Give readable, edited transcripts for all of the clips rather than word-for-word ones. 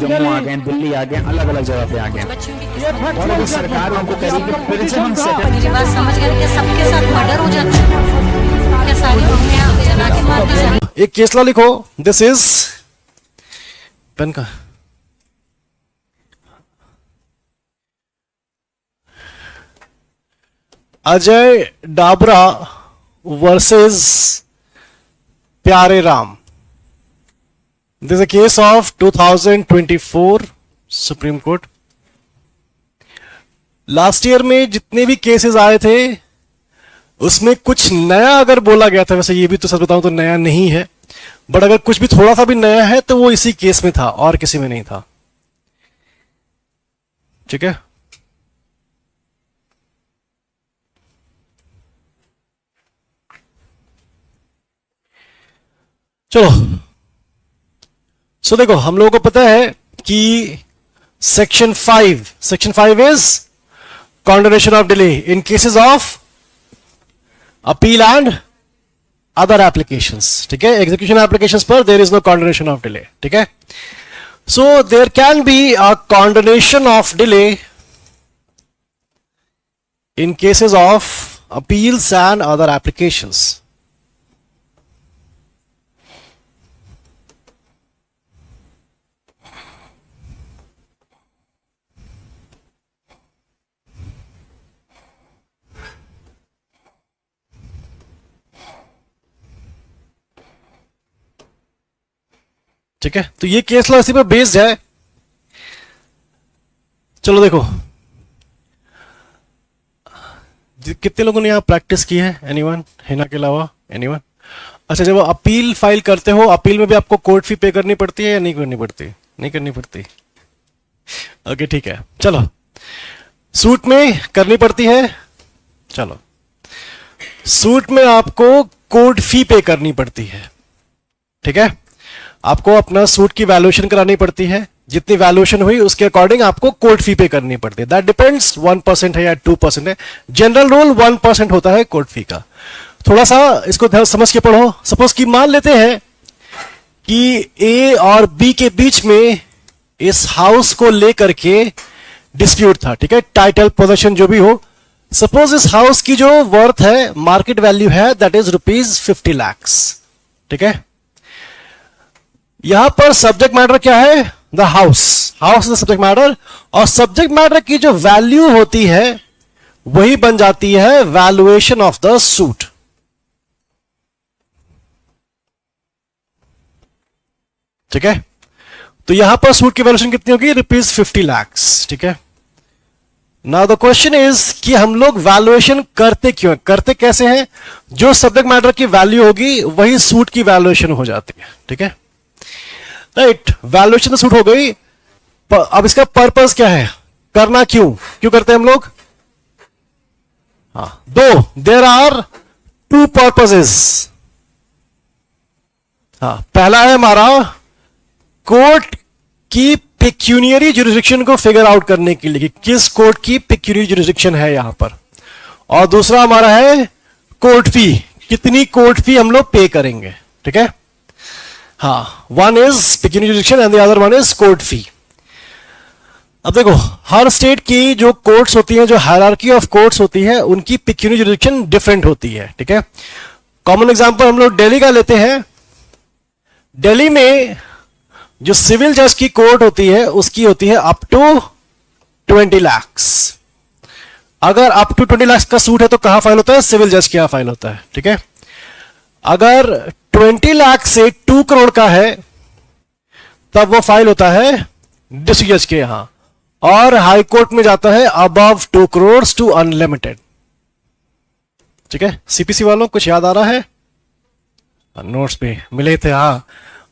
जम्मू आ गए, दिल्ली आ गए, अलग अलग जगह पे आ गए, और अभी सरकार हमको कह रही है कि फिर से हम मेरी बात समझ गए कि सबके साथ मर्डर हो जाता है क्या? सारी मम्मियां जला के मार दी जाती। एक केस ला लिखो। दिस इज पेन का अजय डाबरा वर्सेस प्यारे Ram. This a case of 2024 supreme court. Last year में जितने भी केसेस आए थे उसमें कुछ नया अगर बोला गया था, वैसे ये भी तो सच बताऊं तो नया नहीं है, बट अगर कुछ भी थोड़ा सा भी नया है तो वो इसी केस में था और किसी में नहीं था। ठीक है, चलो। सो देखो, हम लोगों को पता है कि section 5 is condonation of delay in cases of appeal and other applications. ठीक है, एग्जीक्यूशन एप्लीकेशंस पर there is no condonation of delay. ठीक है, so there can be a condonation of delay in cases of appeals and other applications. ठीक है, तो ये case law इसी पर बेस्ड है। चलो देखो, कितने लोगों ने यहां प्रैक्टिस की है? एनीवन? हिना के अलावा एनीवन? अच्छा, जब अपील फाइल करते हो, अपील में भी आपको कोर्ट फी पे करनी पड़ती है या नहीं करनी पड़ती? नहीं करनी पड़ती। ओके, ठीक है। चलो, सूट में करनी पड़ती है। चलो, सूट में आपको कोर्ट फी पे करनी पड़ती है। ठीक है, आपको अपना सूट की वैल्यूएशन करानी पड़ती है, जितनी वैल्यूएशन हुई उसके अकॉर्डिंग आपको कोर्ट फी पे करनी पड़ती है। दैट डिपेंड्स 1% है या 2% है। जनरल रूल 1% होता है कोर्ट फी का। थोड़ा सा इसको समझ के पढ़ो। सपोज कि मान लेते हैं कि ए और बी के बीच में इस हाउस को लेकर के डिस्प्यूट था। ठीक है, टाइटल पोजेशन जो भी हो। सपोज इस हाउस की जो वर्थ है, मार्केट वैल्यू है, दैट इज ₹50 लाख। ठीक है, यहां पर सब्जेक्ट मैटर क्या है? The house. House is the subject matter, और सब्जेक्ट मैटर की जो वैल्यू होती है वही बन जाती है वैल्यूएशन ऑफ द सूट। ठीक है, तो यहां पर सूट की वैल्यूएशन कितनी होगी? ₹50 लाख। ठीक है, नाउ द क्वेश्चन इज कि हम लोग वैल्यूएशन करते क्यों? करते कैसे हैं? जो सब्जेक्ट मैटर की वैल्यू होगी वही सूट की वैल्यूएशन हो जाती है। ठीक है, राइट, वैल्यूएशन तो सूट हो गई। अब इसका पर्पस क्या है? करना क्यों करते हैं हम लोग? हाँ, देयर आर 2 पर्पसेस। हाँ, पहला है हमारा कोर्ट की पेक्यूनियरी जुरिसडिक्शन को फिगर आउट करने के लिए कि किस कोर्ट की पेक्यूनियरी जुरिसडिक्शन है यहां पर, और दूसरा हमारा है कोर्ट फी, कितनी कोर्ट फी हम लोग पे करेंगे। ठीक है, हाँ, one is pecuniary jurisdiction and the other one is court fee. अब देखो, हर स्टेट की जो कोर्ट्स होती हैं, जो हायरार्की ऑफ कोर्ट्स होती है, उनकी पेक्यूनियरी जुरिसडिक्शन डिफरेंट होती है। ठीक है, कॉमन एग्जांपल हम लोग दिल्ली का लेते हैं। दिल्ली में जो सिविल जज की कोर्ट होती है उसकी होती है अप टू 20 लाख। अगर अप टू 20 लाख का सूट है तो कहां फाइल होता है? सिविल जज के यहां फाइल होता है। ठीक है, अगर 20 लाख से 2 करोड़ का है तब वो फाइल होता है डिस्ट्रिक्ट जज के यहां, और हाई कोर्ट में जाता है अबव 2 करोड़ टू अनलिमिटेड। ठीक है, सीपीसी वालों कुछ याद आ रहा है? नोट्स पे मिले थे। हाँ,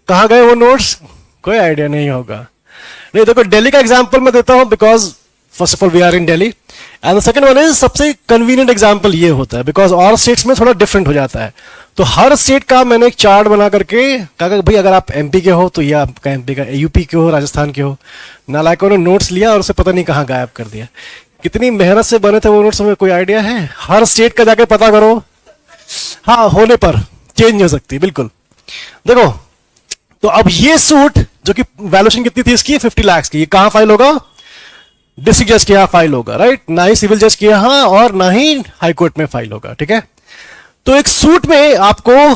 कहां गए वो नोट्स? कोई आइडिया नहीं होगा। नहीं, देखो, दिल्ली का एग्जांपल मैं देता हूं because first of all we are in Delhi, and the second one is सबसे कन्वीनियंट एग्जांपल ये होता है बिकॉज और स्टेट्स में थोड़ा डिफरेंट हो जाता है। तो हर स्टेट का मैंने एक चार्ट बना करके कहा भाई अगर आप एमपी के हो तो ये आपका एमपी का, यूपी के हो, राजस्थान के हो। नालायकों ने नोट्स लिया और उसे पता नहीं कहां गायब कर दिया। कितनी मेहनत से बने थे वो नोट्स, हमें कोई आइडिया है? हर स्टेट का जाके पता करो। हाँ, होने पर चेंज हो सकती है, बिल्कुल। देखो, तो अब ये सूट जो कि वैल्यूएशन कितनी थी इसकी 50 लाख की, ये कहां फाइल होगा? डिस्ट्रिक्ट जज के यहां फाइल होगा, राइट? ना ही सिविल जज के यहां और ना ही हाई कोर्ट में फाइल होगा, ठीक है? तो एक सूट में आपको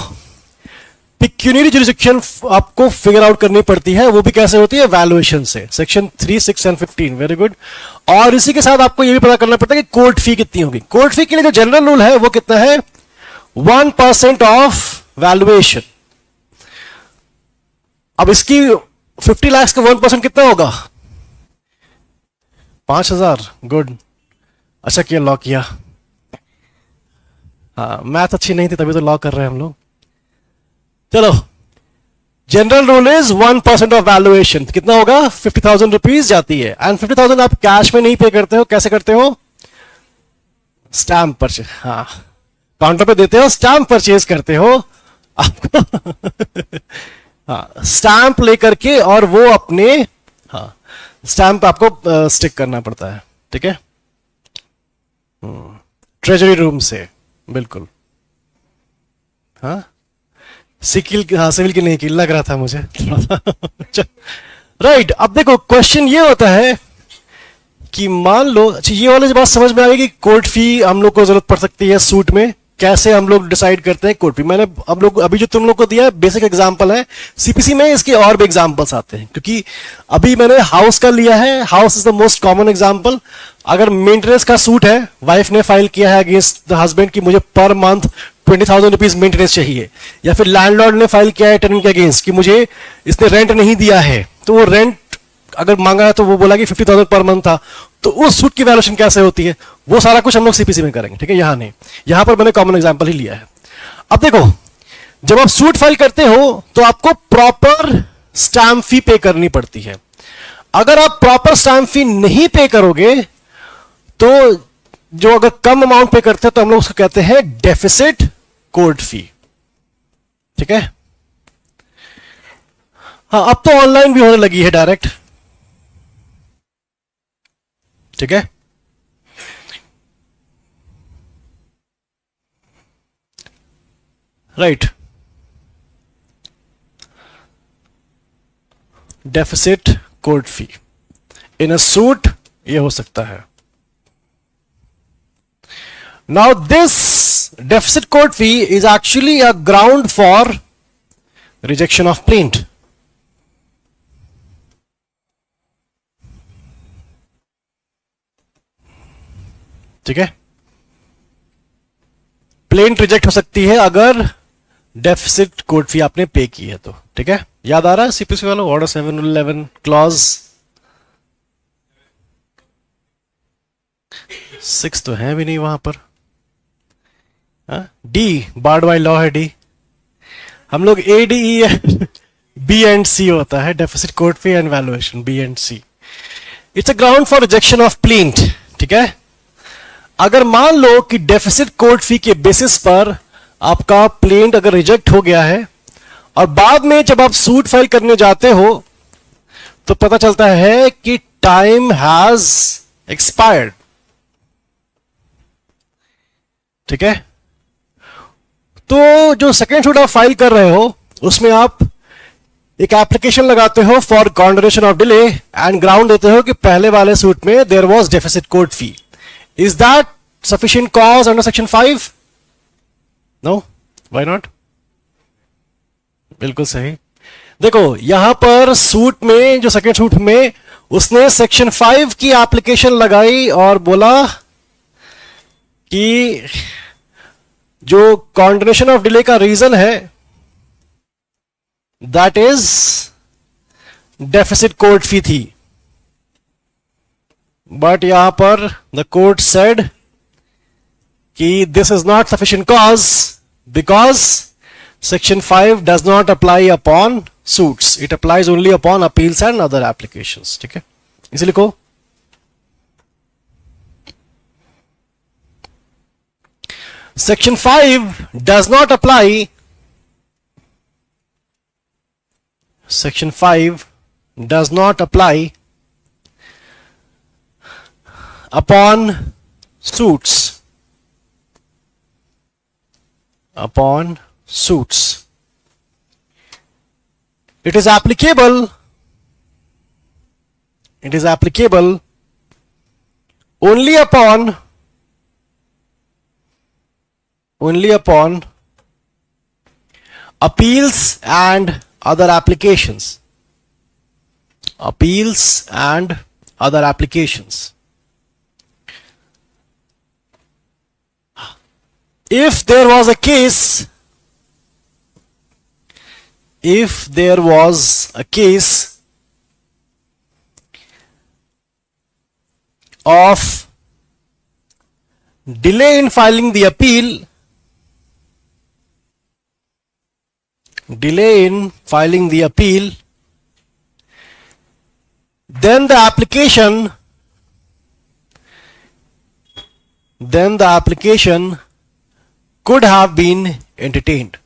पिक्यूनियरी जुरिसडिक्शन आपको फिगर आउट करनी पड़ती है, वो भी कैसे होती है? वैल्यूएशन से, सेक्शन 3, 6 एंड 15, वेरी गुड। और इसी के साथ आपको ये भी पता करना पड़ता है कि कोर्ट फी कितनी होगी। कोर्ट फी के लिए जो जनरल रूल है वो कितना है? 1% ऑफ वैल्यूएशन। अब इसकी 50 लाख का 1% कितना होगा? 5000। गुड, अच्छा किया लॉ किया। हाँ, मैथ अच्छी नहीं थी तभी तो लॉ कर रहे हैं हम लोग। चलो, general rule is 1% of valuation. कितना होगा? 50,000 रुपीज जाती है। एंड 50,000 आप कैश में नहीं पे करते हो, कैसे करते हो? स्टैम्प परचेज, हाँ, काउंटर पे देते हो, स्टैम्प परचेज करते हो आपको हाँ, स्टैम्प लेकर के, और वो अपने, हाँ, स्टैम्प आपको स्टिक करना पड़ता है, ठीक है? ट्रेजरी रूम से, बिल्कुल। हाँ, सिकिल, हाँ, सिविल की नहीं की, लग रहा था मुझे राइट। अब देखो, क्वेश्चन ये होता है कि मान लो, अच्छा, ये वाली बात समझ में आ गई कि कोर्ट फी हम लोग को जरूरत पड़ सकती है सूट में। कैसे हम लोग डिसाइड करते हैं कोर्ट फी? मैंने हम लोग अभी जो तुम लोग को दिया है बेसिक एग्जांपल है। सीपीसी में इसके और भी एग्जांपल्स आते हैं, क्योंकि अभी मैंने हाउस का लिया है। House is the most common example. अगर मेंटेनेंस का सूट है, वाइफ ने फाइल किया है अगेंस्ट द हस्बैंड की मुझे पर मंथ 20,000 रुपीज मेंटेनेंस चाहिए, या फिर लैंडलॉर्ड ने फाइल किया है टेनेंट के अगेंस्ट कि मुझे इसने रेंट नहीं दिया है, तो वो रेंट अगर मांगा है तो वो बोला कि 50,000 पर मंथ था, तो उस सूट की वैल्यूएशन कैसे होती है? वो सारा कुछ हम लोग सीपीसी में करेंगे, ठीक है? यहां नहीं, यहां पर मैंने कॉमन एग्जांपल ही लिया है। अब देखो, जब आप सूट फाइल करते हो तो आपको प्रॉपर स्टैम्प फी पे करनी पड़ती है। अगर आप प्रॉपर स्टैम्प फी नहीं पे करोगे तो जो अगर कम अमाउंट पे करते हैं तो हम लोग उसको कहते हैं डेफिसिट कोर्ट फी, ठीक है? हाँ, अब तो ऑनलाइन भी होने लगी है डायरेक्ट, ठीक है? राइट, डेफिसिट कोर्ट फी इन अ सूट ये हो सकता है। Now this deficit court fee is actually a ground for rejection of plaint, ठीक है? प्लेंट रिजेक्ट हो सकती है अगर डेफिसिट कोर्ट फी आपने पे की है तो, ठीक है? याद आ रहा है सीपीसी वालों? ऑर्डर 711 क्लॉज 6 तो है भी नहीं वहां पर। डी बार्ड बाय लॉ है, डी। हम लोग A D E B and C होता है, deficit court fee and valuation, B and C. It's a ground for rejection of plaint, ठीक है? अगर मान लो कि डेफिसिट कोर्ट फी के बेसिस पर आपका प्लेंट अगर रिजेक्ट हो गया है और बाद में जब आप सूट फाइल करने जाते हो तो पता चलता है कि टाइम हैज एक्सपायर्ड, ठीक है? तो जो सेकेंड सूट आप फाइल कर रहे हो उसमें आप एक एप्लीकेशन लगाते हो for condonation of delay and ground देते हो कि पहले वाले सूट में there was deficit court fee. Is that sufficient cause under section 5? No? Why not? बिल्कुल सही। देखो, यहां पर सूट में, जो सेकेंड सूट में, उसने सेक्शन 5 की एप्लीकेशन लगाई और बोला कि जो कॉन्डोनेशन ऑफ डिले का रीजन है दैट इज डेफिसिट कोर्ट फी थी। बट यहां पर द कोर्ट सेड कि this is not sufficient cause because section 5 does not apply upon suits, it applies only upon appeals and other applications, ठीक है? इसे लिखो, section 5 does not apply, section 5 does not apply upon suits, upon suits, It is applicable only upon appeals and other applications. Appeals and other applications. If there was a case of delay in filing the appeal, then the application could have been entertained.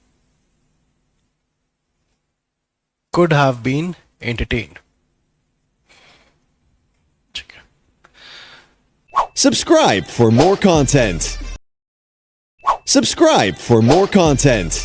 Subscribe for more content.